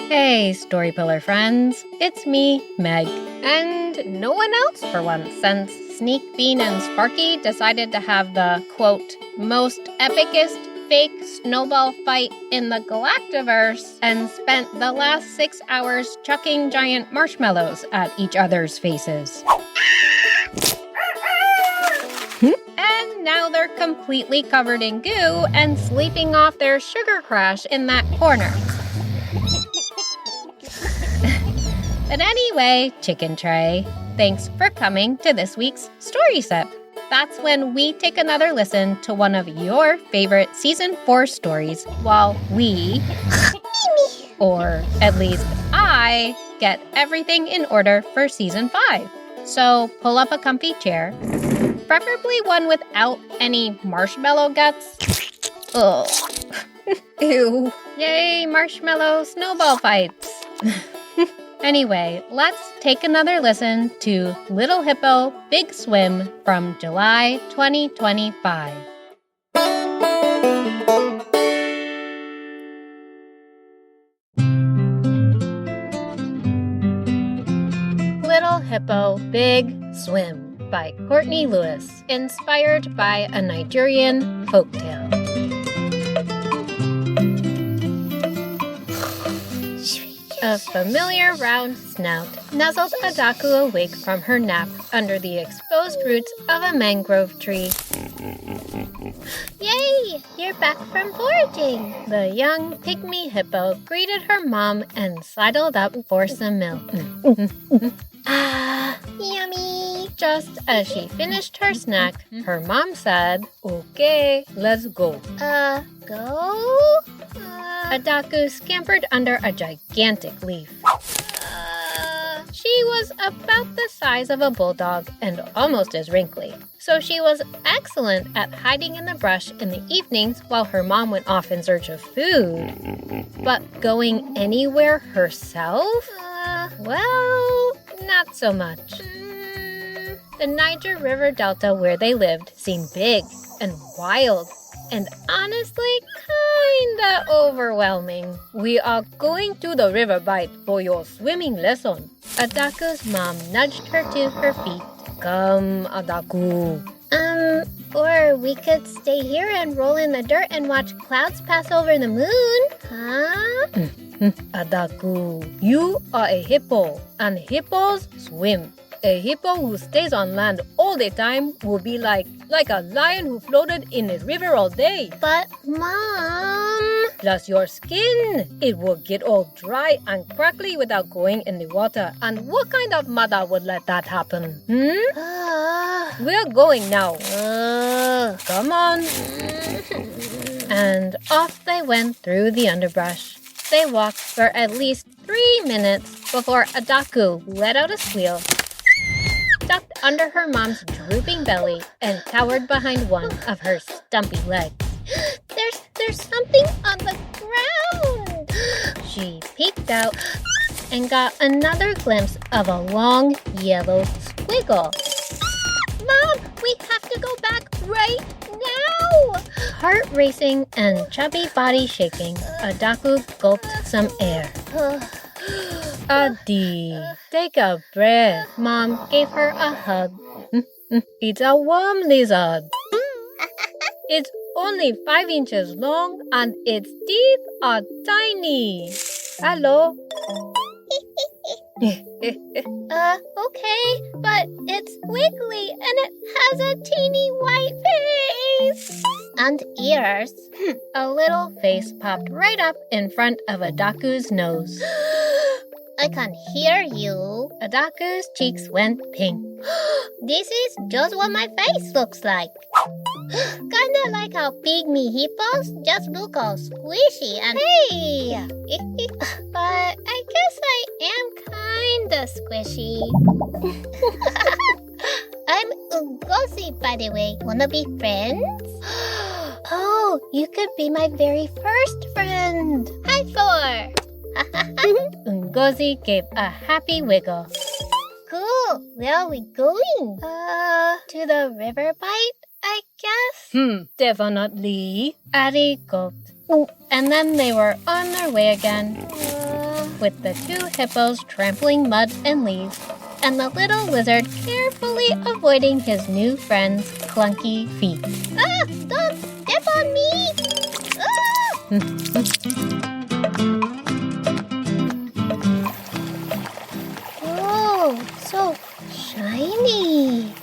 Hey, Storypillar friends. It's me, Meg. And no one else for once, since Sneak, Bean, and Sparky decided to have the, quote, most epicest fake snowball fight in the Galactiverse and spent the last 6 hours chucking giant marshmallows at each other's faces. And now they're completely covered in goo and sleeping off their sugar crash in that corner. But anyway, Chicken Tray, thanks for coming to this week's Story Sip. That's when we take another listen to one of your favorite Season 4 stories while we, or at least I, get everything in order for Season 5. So pull up a comfy chair, preferably one without any marshmallow guts. Ugh. Ew. Yay, marshmallow snowball fights. Anyway, let's take another listen to Little Hippo, Big Swim from July 2025. Little Hippo, Big Swim by Courtney Lewis, inspired by a Nigerian folktale. A familiar round snout nuzzled Adaku awake from her nap under the exposed roots of a mangrove tree. Yay! You're back from foraging! The young pygmy hippo greeted her mom and sidled up for some milk. Ah, yummy! Just as she finished her snack, her mom said, "Okay, let's go." Go? Adaku scampered under a gigantic leaf. She was about the size of a bulldog and almost as wrinkly, so she was excellent at hiding in the brush in the evenings while her mom went off in search of food. But going anywhere herself? Well, not so much. The Niger River Delta where they lived seemed big and wild, and honestly, kinda overwhelming. We are going to the river bite for your swimming lesson. Adaku's mom nudged her to her feet. Come, Adaku. Or we could stay here and roll in the dirt and watch clouds pass over the moon. Huh? Adaku, you are a hippo, and hippos swim. A hippo who stays on land all the time will be like a lion who floated in a river all day. But, Mom... Plus your skin. It will get all dry and crackly without going in the water. And what kind of mother would let that happen? We're going now. Come on. And off they went through the underbrush. They walked for at least 3 minutes before Adaku let out a squeal, ducked under her mom's drooping belly, and cowered behind one of her stumpy legs. There's something on the ground! She peeked out and got another glimpse of a long yellow squiggle. Mom, we have to go back right now! Heart racing and chubby body shaking, Adaku gulped some air. Adi, take a breath. Mom gave her a hug. It's a worm lizard. It's only 5 inches long and its teeth are tiny. Hello? Okay, but it's wiggly and it has a teeny white face. And ears. A little face popped right up in front of Adaku's nose. I can hear you. Adaku's cheeks went pink. This is just what my face looks like. Kinda like how pygmy hippos just look all squishy and hey! But I guess I am kinda squishy. I'm Ungozi, by the way. Wanna be friends? Oh, you could be my very first friend. Hi, Thor! Ungozi gave a happy wiggle. Cool. Where are we going? To the river bite, I guess? Definitely. Ari gulped. And then they were on their way again, with the two hippos trampling mud and leaves, and the little lizard carefully avoiding his new friend's clunky feet. Ah! Don't step on me! Oh, so shiny!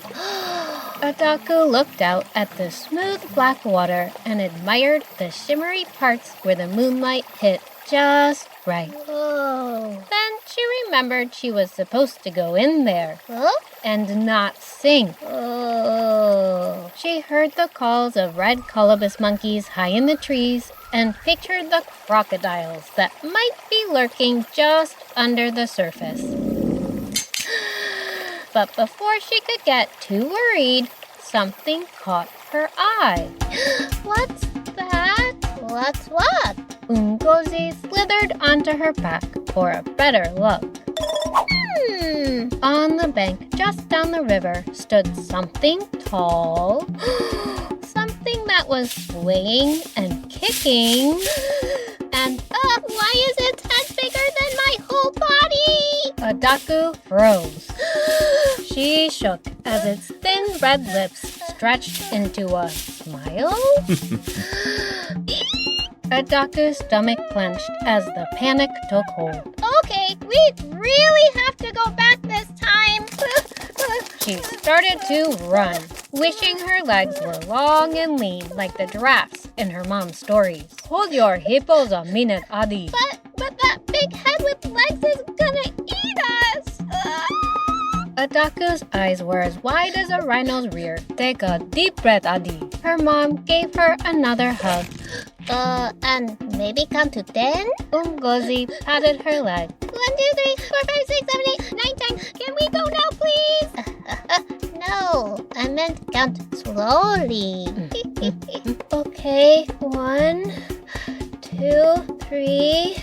Adaku looked out at the smooth black water and admired the shimmery parts where the moonlight hit just right. Oh. Then she remembered she was supposed to go in there and not sing. Oh. She heard the calls of red colobus monkeys high in the trees and pictured the crocodiles that might be lurking just under the surface. But before she could get too worried, something caught her eye. What's that? What's what? Ngozi slithered onto her back for a better look. On the bank just down the river stood something tall, something that was swaying and kicking, and why is its head bigger than my whole body? Adaku froze. She shook as its thin red lips stretched into a smile. Adaku's stomach clenched as the panic took hold. Okay, we really have to go back this time. She started to run, wishing her legs were long and lean like the giraffes in her mom's stories. Hold your hippos a minute, Adi. But that big head with legs is gonna eat us. Adaku's eyes were as wide as a rhino's rear. Take a deep breath, Adi. Her mom gave her another hug. And maybe count to 10? Ngozi patted her leg. 1, 2, 3, 4, 5, 6, 7, 8, 9, 10. Can we go now, please? No, I meant count slowly. Okay, 1, 2, 3.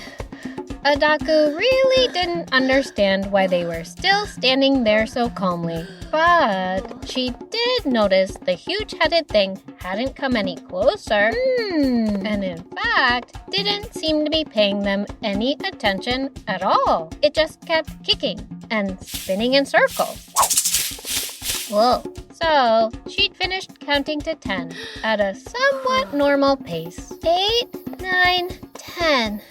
Adaku really didn't understand why they were still standing there so calmly, but she did notice the huge-headed thing hadn't come any closer, and in fact, didn't seem to be paying them any attention at all. It just kept kicking and spinning in circles. Whoa. So, she'd finished counting to 10 at a somewhat normal pace. 8, 9, 10.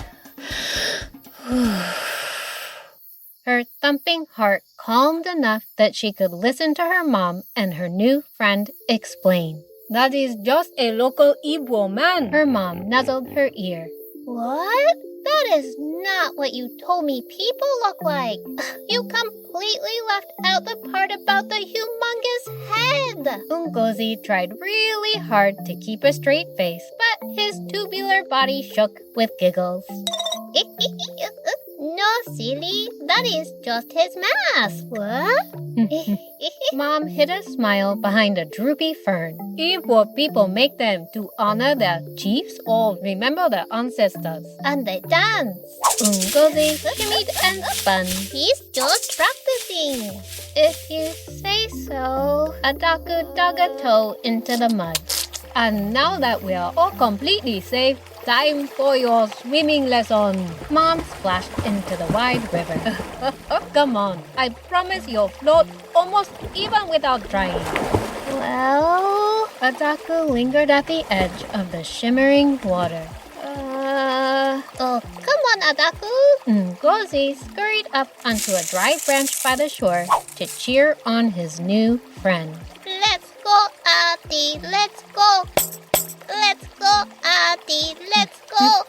Her thumping heart calmed enough that she could listen to her mom and her new friend explain. That is just a local Igbo man. Her mom nuzzled her ear. What? That is not what you told me people look like. You completely left out the part about the humongous head. Ngozi tried really hard to keep a straight face, but his tubular body shook with giggles. No, silly. That is just his mask. What? Mom hid a smile behind a droopy fern. Igbo people make them to honor their chiefs or remember their ancestors. And they dance. Ngozi shimmied and spun. He's just practicing. If you say so. Adaku dug a toe into the mud. And now that we are all completely safe, time for your swimming lesson. Mom splashed into the wide river. Come on, I promise you'll float almost even without trying. Well, Adaku lingered at the edge of the shimmering water. Oh, come on, Adaku. Ngozi scurried up onto a dry branch by the shore to cheer on his new friend. Let's go, Adi. Let's go. Let's go, Adi. Let's go.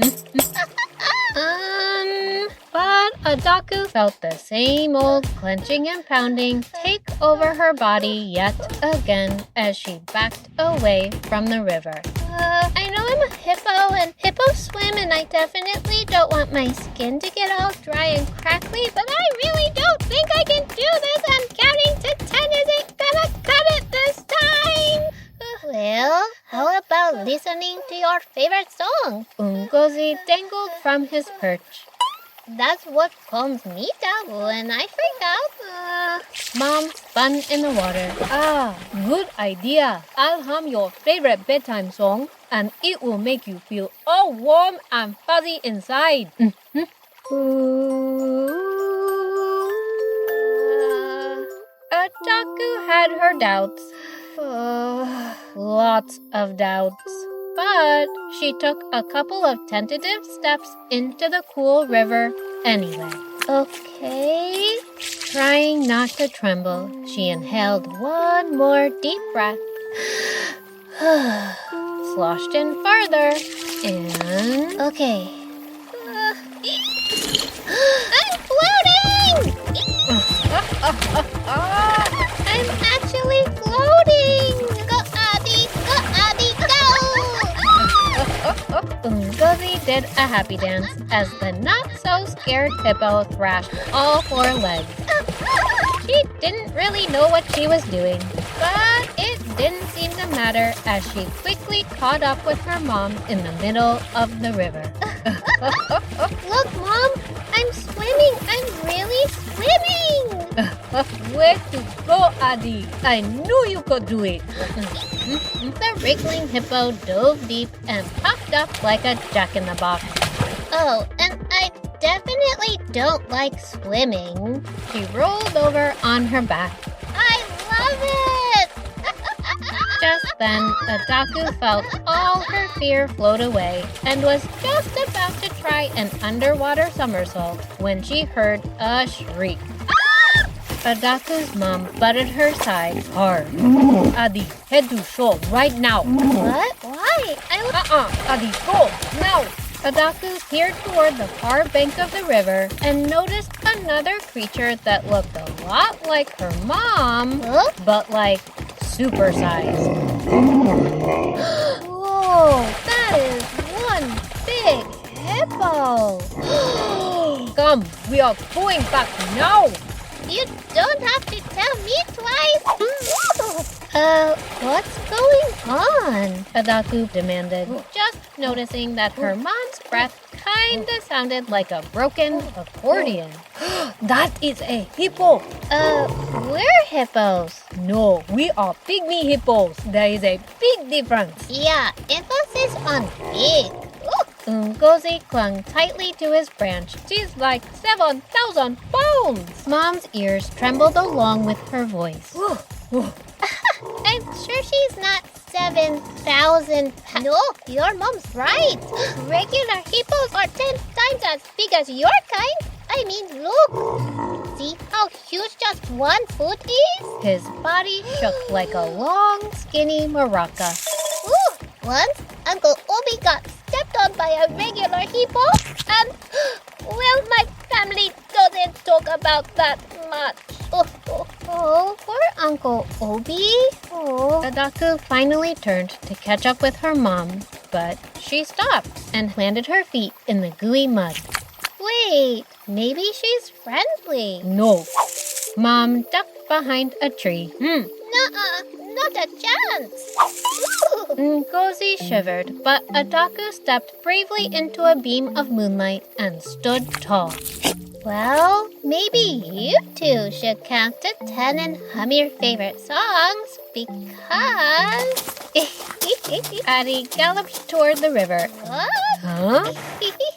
But Adaku felt the same old clenching and pounding take over her body yet again as she backed away from the river. I know I'm a hippo and hippos swim and I definitely don't want my skin to get all dry and crackly, but I really don't think I can do this and counting to 10 isn't gonna cut it this time. Well, how about listening to your favorite song? Ngozi dangled from his perch. That's what calms me down when I freak out. Mom spun in the water. Ah, good idea. I'll hum your favorite bedtime song, and it will make you feel all warm and fuzzy inside. Ataku had her doubts. Lots of doubts. But she took a couple of tentative steps into the cool river anyway. Okay. Trying not to tremble, she inhaled one more deep breath, sloshed in farther, and... Okay. I'm floating! I'm actually floating! Go, Abby! Go, Abby! Go! Ngozi did a happy dance as the not-so-scared hippo thrashed all four legs. She didn't really know what she was doing, but it didn't seem to matter as she quickly caught up with her mom in the middle of the river. Look, Mom! I'm swimming! I'm really swimming! Way to go, Adi! I knew you could do it! The wriggling hippo dove deep and popped up like a jack-in-the-box. Oh, and I definitely don't like swimming. She rolled over on her back. I love it! Just then, Adaku felt all her fear float away and was just about to try an underwater somersault when she heard a shriek. Adaku's mom butted her side hard. Adi, head to shore right now. What? Why? Adi, go now. Adaku peered toward the far bank of the river and noticed another creature that looked a lot like her mom, but like supersized. Whoa, that is one big hippo. Come, we are going back now. You don't have to tell me twice. What's going on? Adaku demanded, just noticing that her mom's breath kinda sounded like a broken accordion. That is a hippo. We're hippos. No, we are pygmy hippos. There is a big difference. Yeah, emphasis on big. Ngozi clung tightly to his branch. She's like 7,000 pounds. Mom's ears trembled along with her voice. I'm sure she's not 7,000 pounds. No, your mom's right. Regular hippos are 10 times as big as your kind. I mean, look. See how huge just one foot is? His body shook like a long, skinny maraca. Once, Uncle Obi got stepped on by a regular hippo, and, well, my family doesn't talk about that much. Poor Uncle Obi. Adaku finally turned to catch up with her mom, but she stopped and planted her feet in the gooey mud. Wait, maybe she's friendly. No. Mom ducked behind a tree. Nuh-uh, not a chance. Ngozi shivered, but Adaku stepped bravely into a beam of moonlight and stood tall. Well, maybe you two should count to 10 and hum your favorite songs, because... Addie galloped toward the river. What? Huh?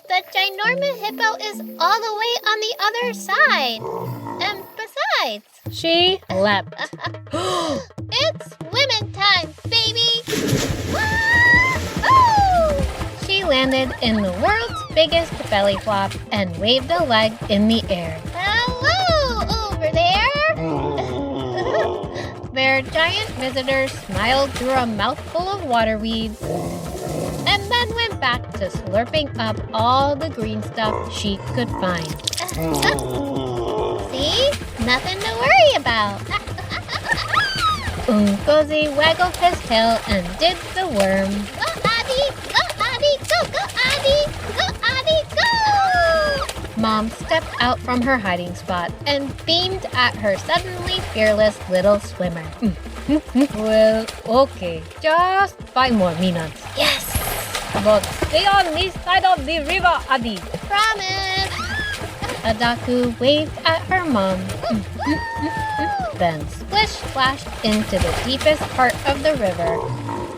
The ginormous hippo is all the way on the other side. And besides... She leapt. It's women time, baby! She landed in the world's biggest belly flop and waved a leg in the air. Hello, over there! Their giant visitor smiled through a mouthful of water weeds and then went back to slurping up all the green stuff she could find. See? Nothing to worry about. Ngozi waggled his tail and did the worm. Go, Addy! Go, Addy! Go, go, Addy! Go, Addy, go! Mom stepped out from her hiding spot and beamed at her suddenly fearless little swimmer. Well, okay. Just 5 more minutes. Yes! But stay on this side of the river, Adi. Promise! Adaku waved at her mom, then splish-splashed into the deepest part of the river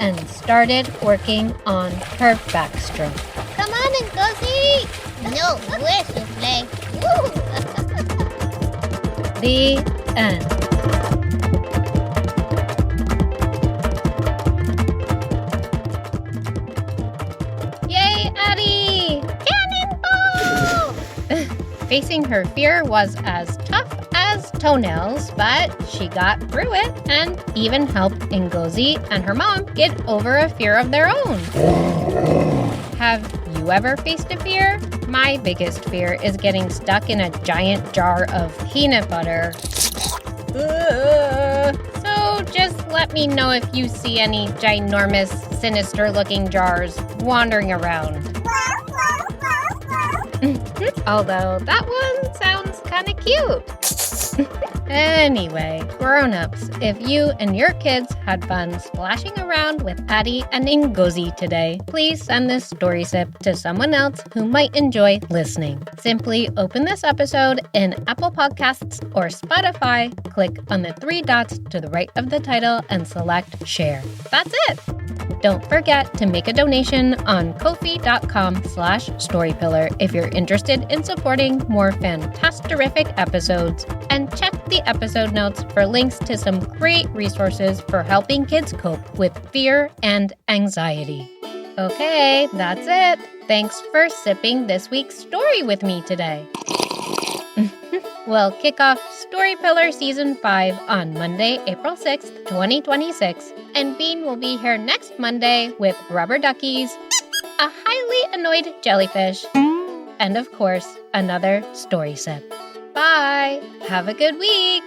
and started working on her backstroke. Come on, Ngozi! No, we're souffle. The end. Yay, Addie! Cannonball! Facing her fear was as tough as toenails, but she got through it and even helped Ngozi and her mom get over a fear of their own. Have you ever faced a fear? My biggest fear is getting stuck in a giant jar of peanut butter. So just let me know if you see any ginormous, sinister-looking jars wandering around. Although that one sounds kind of cute. Anyway, grown-ups, if you and your kids had fun splashing around with Addie and Ngozi today, please send this story sip to someone else who might enjoy listening. Simply open this episode in Apple Podcasts or Spotify, click on the 3 dots to the right of the title and select Share. That's it! Don't forget to make a donation on ko-fi.com/storypillar if you're interested in supporting more fantastic episodes, and check the episode notes for links to some great resources for helping kids cope with fear and anxiety. Okay, that's it. Thanks for sipping this week's story with me today. We'll kick off Storypillar Season 5 on Monday, April 6th, 2026, and Bean will be here next Monday with rubber duckies, a highly annoyed jellyfish, and of course, another story sip. Bye! Have a good week!